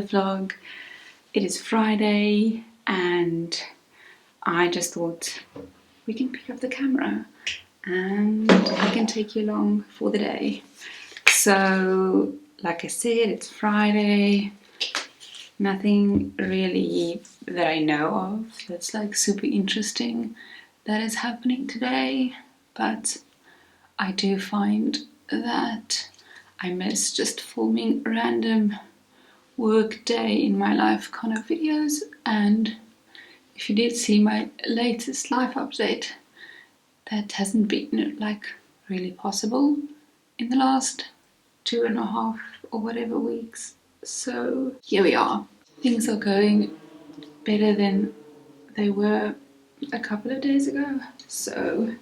vlog. It is Friday and I just thought we can pick up the camera and I can take you along for the day. So like I said, it's Friday. Nothing really that I know of that's like super interesting that is happening today, but I do find that I miss just filming random work day in my life kind of videos. And if you did see my latest life update, that hasn't been like really possible in the last 2.5 or whatever weeks. So here we are. Things are going better than they were a couple of days ago. So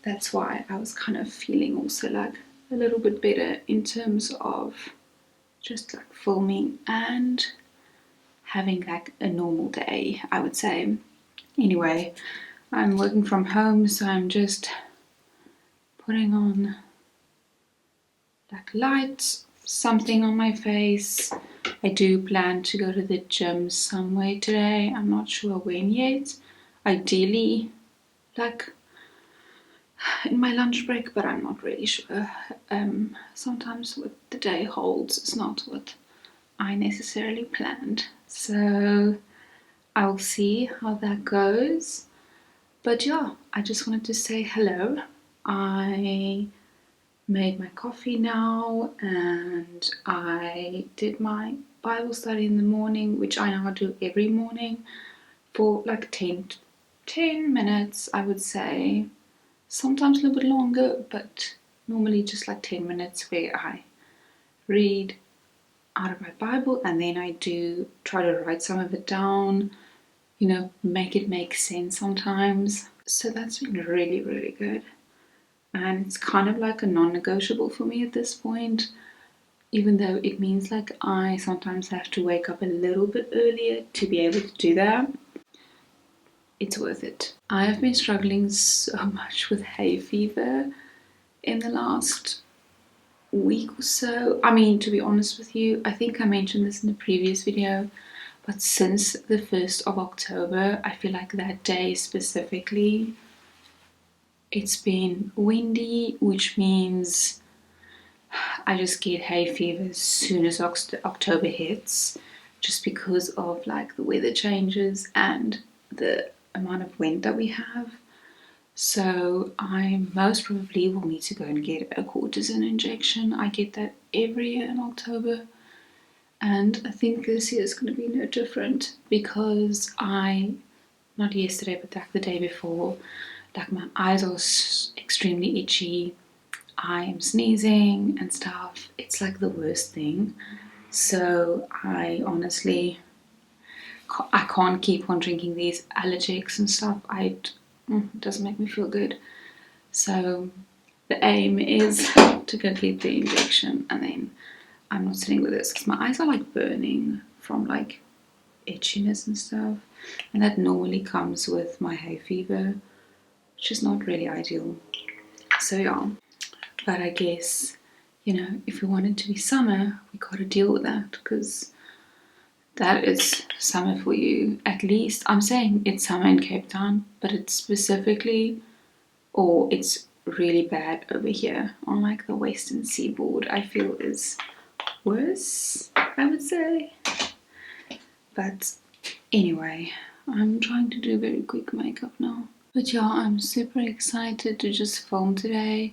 that's why I was kind of feeling also like a little bit better in terms of just like filming and having like a normal day, I would say. Anyway, I'm working from home, so I'm just putting on like lights, something on my face. I do plan to go to the gym some way today. I'm not sure when yet. Ideally, like in my lunch break, but I'm not really sure. Sometimes what the day holds is not what I necessarily planned. So I'll see how that goes. But yeah, I just wanted to say hello. I made my coffee now and I did my Bible study in the morning, which I now do every morning for like 10 minutes, I would say. Sometimes a little bit longer, but normally just like 10 minutes where I read out of my Bible and then I do try to write some of it down, you know, make it make sense sometimes. So that's been really, really good. And it's kind of like a non-negotiable for me at this point, even though it means like I sometimes have to wake up a little bit earlier to be able to do that. It's worth it. I have been struggling so much with hay fever in the last week or so. I mean, to be honest with you, I think I mentioned this in the previous video, but since the 1st of October, I feel like that day specifically, it's been windy, which means I just get hay fever as soon as October hits, just because of like the weather changes and the amount of wind that we have. So I most probably will need to go and get a cortisone injection. I get that every year in October. And I think this year is going to be no different because not yesterday, but like the day before, like my eyes are extremely itchy. I am sneezing and stuff. It's like the worst thing. So I honestly, I can't keep on drinking these allergics and stuff. It doesn't make me feel good. So the aim is to go get the injection, and then I'm not sitting with this because my eyes are like burning from like itchiness and stuff, and that normally comes with my hay fever, which is not really ideal. So yeah, but I guess, you know, if we want it to be summer, we gotta deal with that because that is summer for you. At least I'm saying it's summer in Cape Town, but it's specifically, or it's really bad over here on like the western seaboard. I feel is worse, I would say. But anyway, I'm trying to do very quick makeup now. But yeah, I'm super excited to just film today.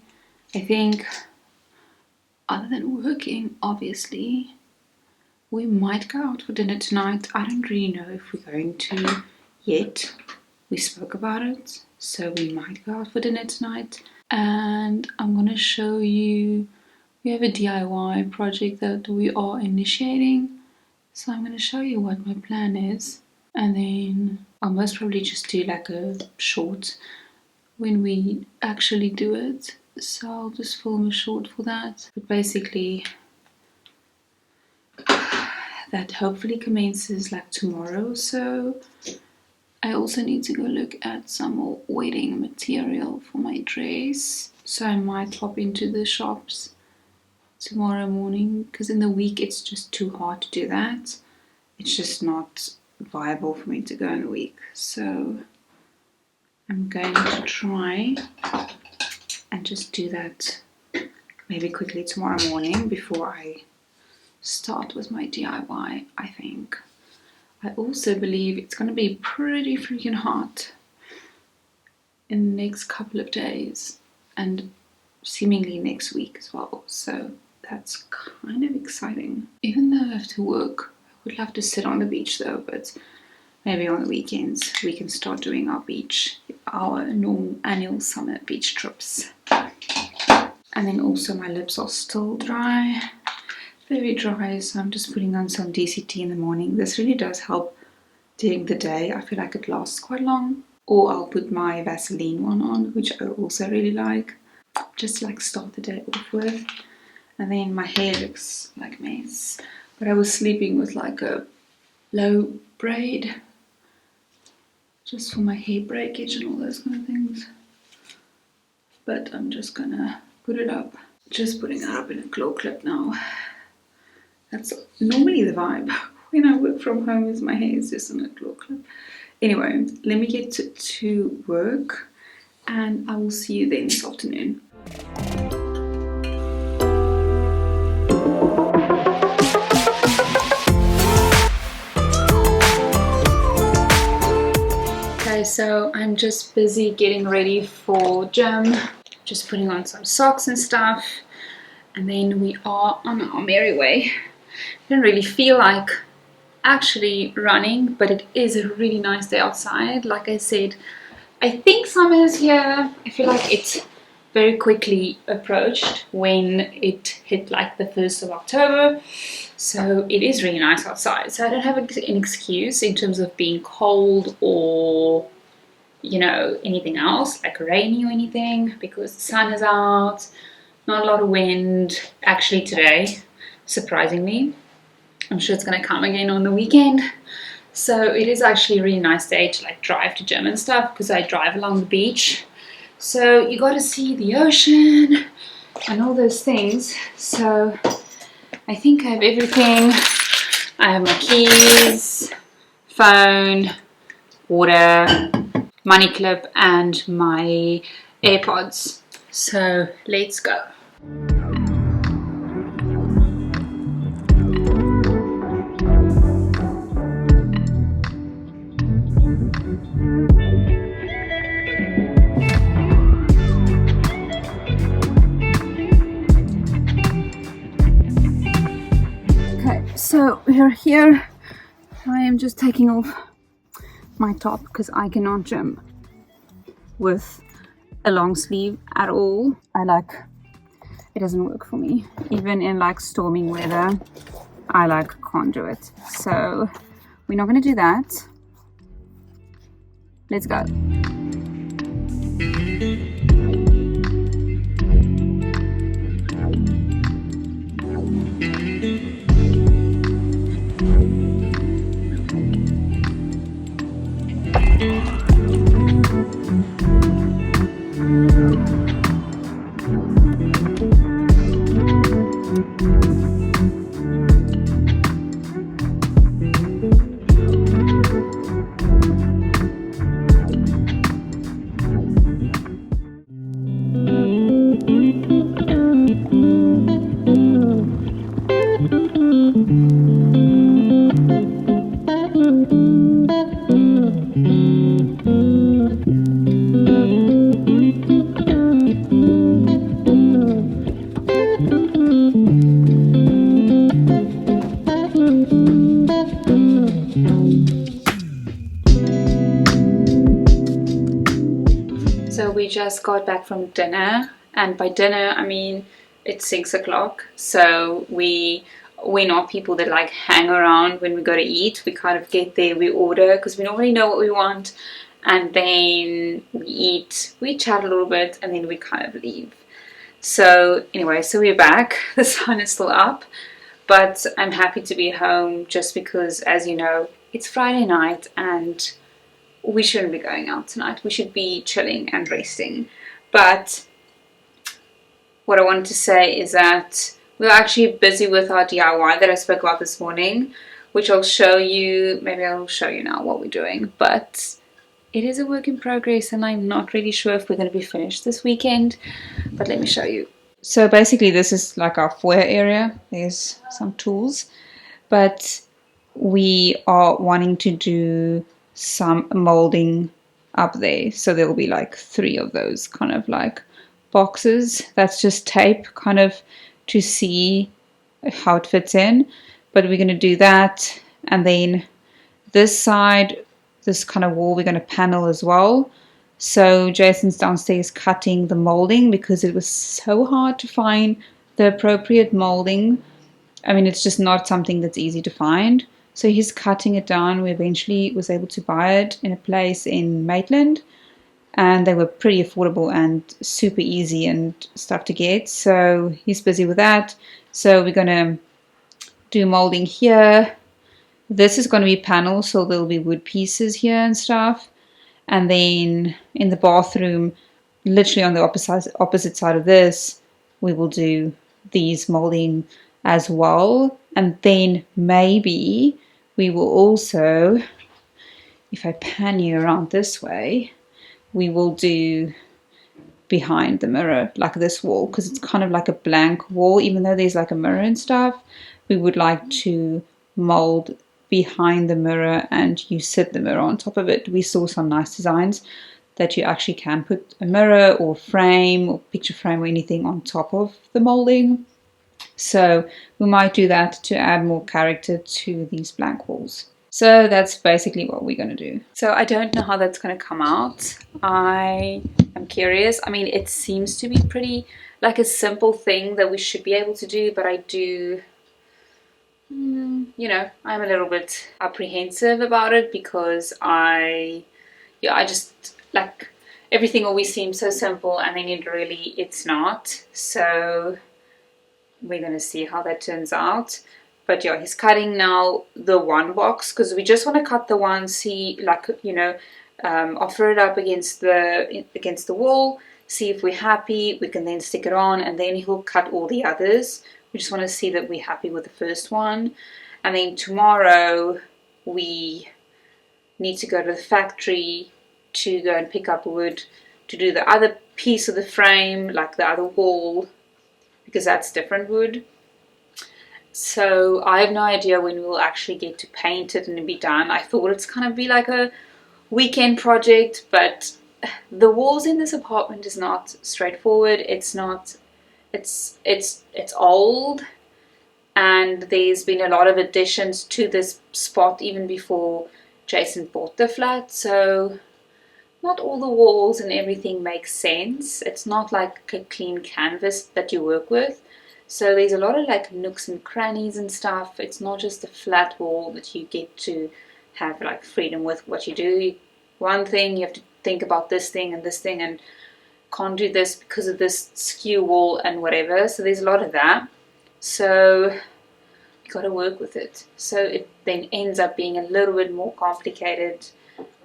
I think other than working, obviously, we might go out for dinner tonight. I don't really know if we're going to yet. We spoke about it, so we might go out for dinner tonight. And I'm gonna show you, we have a DIY project that we are initiating. So I'm gonna show you what my plan is. And then I'll most probably just do like a short when we actually do it. So I'll just film a short for that. But basically, that hopefully commences like tomorrow. So I also need to go look at some more wedding material for my dress. So I might pop into the shops tomorrow morning because in the week it's just too hard to do that. it's just not viable for me to go in a week. So I'm going to try and just do that maybe quickly tomorrow morning before I start with my DIY, I think. I also believe it's going to be pretty freaking hot in the next couple of days and seemingly next week as well. So that's kind of exciting. Even though I have to work, I would love to sit on the beach though, but maybe on the weekends we can start doing our normal annual summer beach trips. And then also my lips are still dry, very dry, so I'm just putting on some DCT in the morning. This really does help during the day. I feel like it lasts quite long. Or I'll put my Vaseline one on, which I also really like. Just like start the day off with. And then my hair looks like a mess. But I was sleeping with like a low braid, just for my hair breakage and all those kind of things. But I'm just gonna put it up. Just putting it up in a claw clip now. That's normally the vibe when I work from home, is my hair is just in a claw clip. Anyway, let me get to work and I will see you then this afternoon. Okay, so I'm just busy getting ready for gym, just putting on some socks and stuff, and then we are on our merry way. I don't really feel like actually running, but it is a really nice day outside. Like I said, I think summer is here. I feel like it's very quickly approached when it hit like the 1st of October, so it is really nice outside. So I don't have an excuse in terms of being cold or, you know, anything else like rainy or anything, because the sun is out, not a lot of wind actually today, surprisingly. I'm sure it's going to come again on the weekend. So it is actually a really nice day to like drive to gym and stuff, because I drive along the beach. So you got to see the ocean and all those things. So I think I have everything. I have my keys, phone, water, money clip and my AirPods. So let's go. So we are here. I am just taking off my top because I cannot gym with a long sleeve at all. It doesn't work for me. Even in like storming weather, I can't do it. So we're not gonna do that. Let's go. So we just got back from dinner, and by dinner I mean it's 6 o'clock. So we're not people that like hang around when we go to eat. We kind of get there, we order, because we normally know what we want, and then we eat, we chat a little bit, and then we kind of leave. So anyway, so we're back. The sun is still up, but I'm happy to be home just because, as you know, it's Friday night and we shouldn't be going out tonight. We should be chilling and resting. But what I wanted to say is that we're actually busy with our DIY that I spoke about this morning. which I'll show you. Maybe I'll show you now what we're doing, but it is a work in progress and I'm not really sure if we're going to be finished this weekend, but let me show you. So basically this is like our foyer area. There's some tools, but we are wanting to do some molding up there. So there will be like 3 of those kind of like boxes. That's just tape kind of to see how it fits in. But we're going to do that, and then this side, this kind of wall, we're going to panel as well. So Jason's downstairs cutting the molding because it was so hard to find the appropriate molding. I mean, it's just not something that's easy to find. So he's cutting it down. We eventually was able to buy it in a place in Maitland, and they were pretty affordable and super easy and stuff to get. So he's busy with that. So we're going to do molding here. This is going to be panels, so there'll be wood pieces here and stuff. And then in the bathroom, literally on the opposite side of this, we will do these molding as well. And then maybe we will also, if I pan you around this way, we will do behind the mirror, like this wall, because it's kind of like a blank wall, even though there's like a mirror and stuff. We would like to mold behind the mirror and you sit the mirror on top of it. We saw some nice designs that you actually can put a mirror or frame or picture frame or anything on top of the molding. So we might do that to add more character to these blank walls. So that's basically what we're going to do. So I don't know how that's going to come out. I am curious. I mean, it seems to be pretty like a simple thing that we should be able to do, but I do, you know, I'm a little bit apprehensive about it because I just like everything always seems so simple and then it's not. So we're going to see how that turns out. But yeah, he's cutting now the one box because we just want to cut the one, see, like, you know, offer it up against the wall, see if we're happy. We can then stick it on, and then he'll cut all the others. We just want to see that we're happy with the first one. And then tomorrow we need to go to the factory to go and pick up wood to do the other piece of the frame, like the other wall, because that's different wood. So I have no idea when we'll actually get to paint it and be done. I thought it's kind of be like a weekend project, but the walls in this apartment is not straightforward. It's old, and there's been a lot of additions to this spot even before Jason bought the flat. So not all the walls and everything makes sense. It's not like a clean canvas that you work with. So there's a lot of like nooks and crannies and stuff. It's not just a flat wall that you get to have like freedom with what you do. One thing, you have to think about this thing and can't do this because of this skew wall and whatever. So there's a lot of that. So you got to work with it. So it then ends up being a little bit more complicated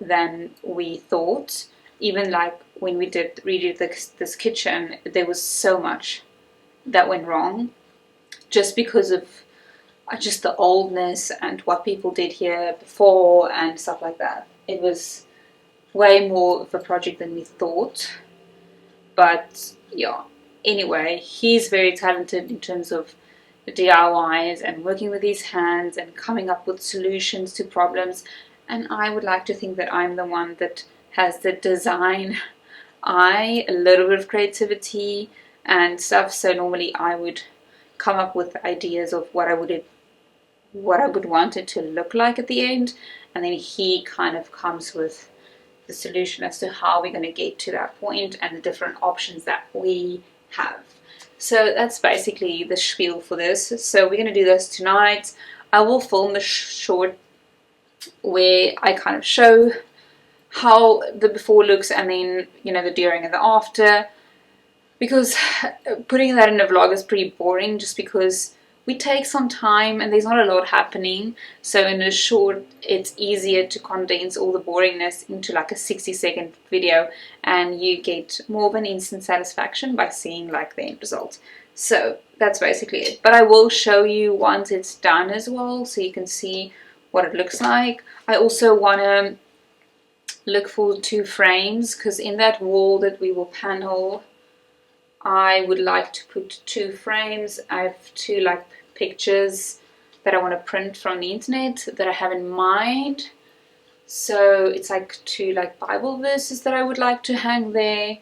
than we thought. Even like when we did redo this kitchen, there was so much that went wrong just because of just the oldness and what people did here before and stuff like that. It was way more of a project than we thought. But yeah, anyway, he's very talented in terms of the DIYs and working with his hands and coming up with solutions to problems. And I would like to think that I'm the one that has the design eye, a little bit of creativity and stuff. So normally I would come up with ideas of what I would want it to look like at the end, and then he kind of comes with the solution as to how we're going to get to that point and the different options that we have. So that's basically the spiel for this. So we're going to do this tonight. I will film the short where I kind of show how the before looks and then, you know, the during and the after, because putting that in a vlog is pretty boring just because we take some time and there's not a lot happening. So in a short, it's easier to condense all the boringness into like a 60-second video, and you get more of an instant satisfaction by seeing like the end result. So that's basically it. But I will show you once it's done as well, so you can see what it looks like. I also want to look for 2 frames, because in that wall that we will panel, I would like to put 2 frames. I have 2 like pictures that I want to print from the internet that I have in mind. So it's like 2 like Bible verses that I would like to hang there.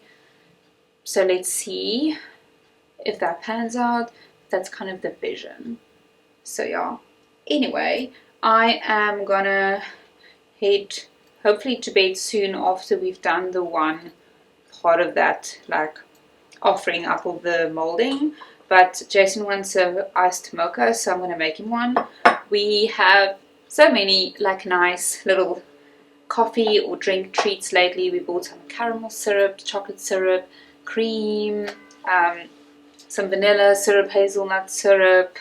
So let's see if that pans out. That's kind of the vision. So yeah, anyway, I am gonna head hopefully to bed soon after we've done the one part of that, like offering up all the molding. But Jason wants a iced mocha, so I'm gonna make him one. We have so many like nice little coffee or drink treats lately. We bought some caramel syrup, chocolate syrup, cream, some vanilla syrup, hazelnut syrup,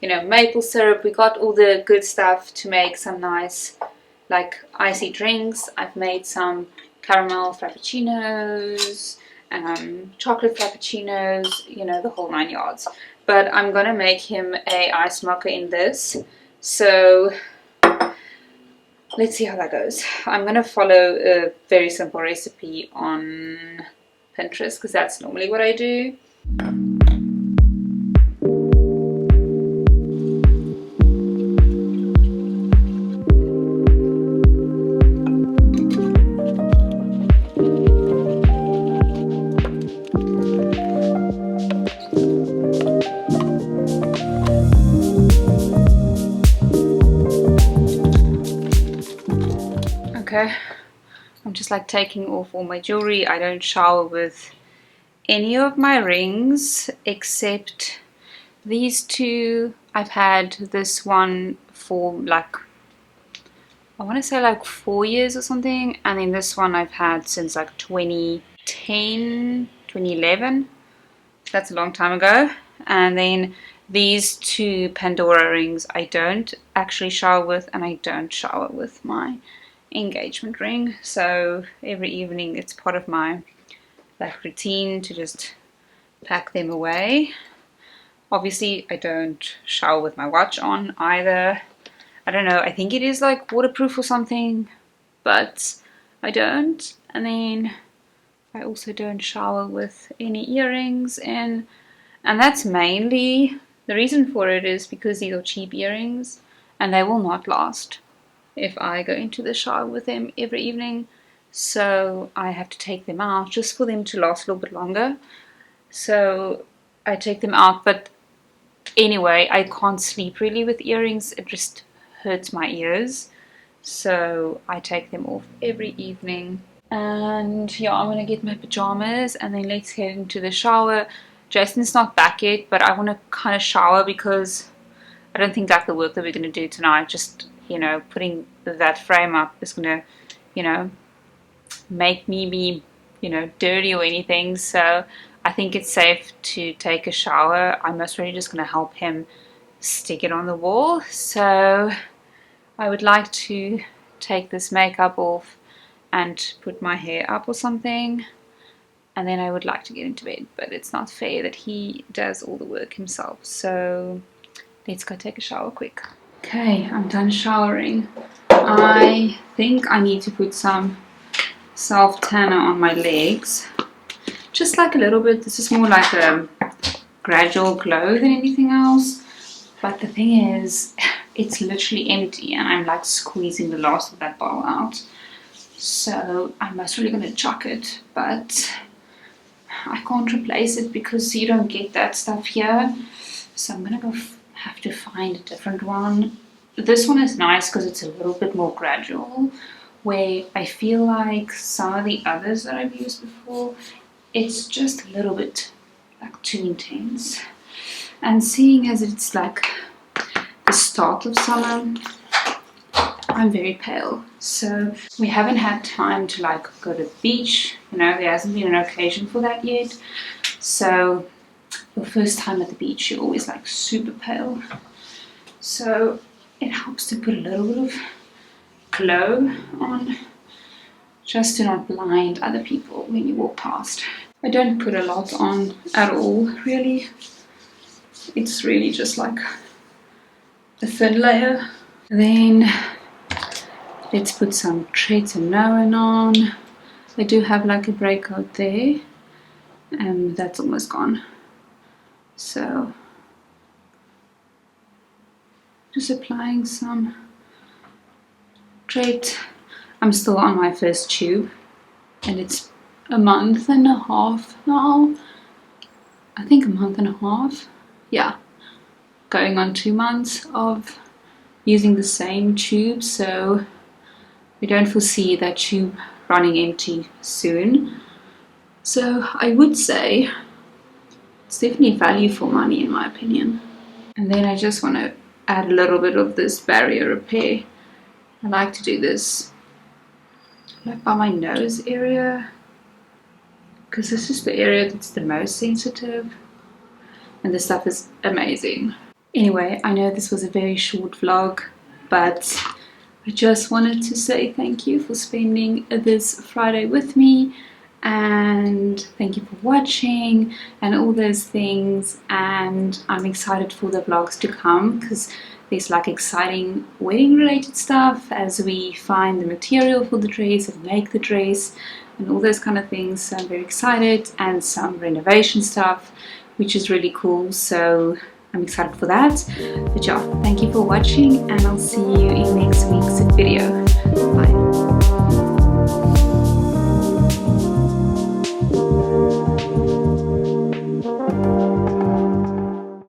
you know, maple syrup. We got all the good stuff to make some nice like icy drinks. I've made some caramel frappuccinos, chocolate frappuccinos, you know, the whole 9 yards. But I'm gonna make him a iced mocha in this. So let's see how that goes. I'm gonna follow a very simple recipe on Pinterest, because that's normally what I do. Okay, I'm just like taking off all my jewelry. I don't shower with any of my rings except these 2. I've had this one for like, I want to say like 4 years or something, and then this one I've had since like 2010, 2011. That's a long time ago. And then these 2 Pandora rings I don't actually shower with, and I don't shower with my engagement ring. So every evening it's part of my like routine to just pack them away. Obviously I don't shower with my watch on either. I don't know, I think it is like waterproof or something, but I don't. And then I also don't shower with any earrings in, and that's mainly the reason for it is because these are cheap earrings and they will not last if I go into the shower with them every evening. So I have to take them out just for them to last a little bit longer. So I take them out, but anyway, I can't sleep really with earrings. It just hurts my ears. So I take them off every evening. And yeah, I'm gonna get my pajamas and then let's head into the shower. Jason's not back yet, but I want to kind of shower because I don't think like the work that we're going to do tonight, just, you know, putting that frame up is going to, you know, make me be, you know, dirty or anything. So I think it's safe to take a shower. I'm most really just going to help him stick it on the wall. So I would like to take this makeup off and put my hair up or something. And then I would like to get into bed, but it's not fair that he does all the work himself. So let's go take a shower quick. Okay, I'm done showering. I think I need to put some self tanner on my legs. Just like a little bit. This is more like a gradual glow than anything else. But the thing is, it's literally empty and I'm like squeezing the last of that bottle out. So I'm most really going to chuck it, but I can't replace it because you don't get that stuff here. So I'm going to go have to find a different one. This one is nice because it's a little bit more gradual, where I feel like some of the others that I've used before, it's just a little bit like too intense. And seeing as it's like the start of summer, I'm very pale, so we haven't had time to like go to the beach, you know, there hasn't been an occasion for that yet. So your first time at the beach, you're always like super pale. So it helps to put a little bit of glow on, just to not blind other people when you walk past. I don't put a lot on at all, really. It's really just like a thin layer. Then let's put some tretinoin on. I do have like a breakout there, and that's almost gone. So just applying some tret. I'm still on my first tube, and it's a month and a half now. I think a month and a half. Yeah, going on 2 months of using the same tube, so we don't foresee that tube running empty soon. So I would say it's definitely value for money in my opinion. And then I just want to add a little bit of this barrier repair. I like to do this like by my nose area, because this is the area that's the most sensitive, and this stuff is amazing. Anyway, I know this was a very short vlog, but I just wanted to say thank you for spending this Friday with me, and thank you for watching and all those things. And I'm excited for the vlogs to come, because there's like exciting wedding related stuff as we find the material for the dress and make the dress and all those kind of things. So I'm very excited, and some renovation stuff which is really cool, so I'm excited for that. But yeah, thank you for watching, and I'll see you in next week's video.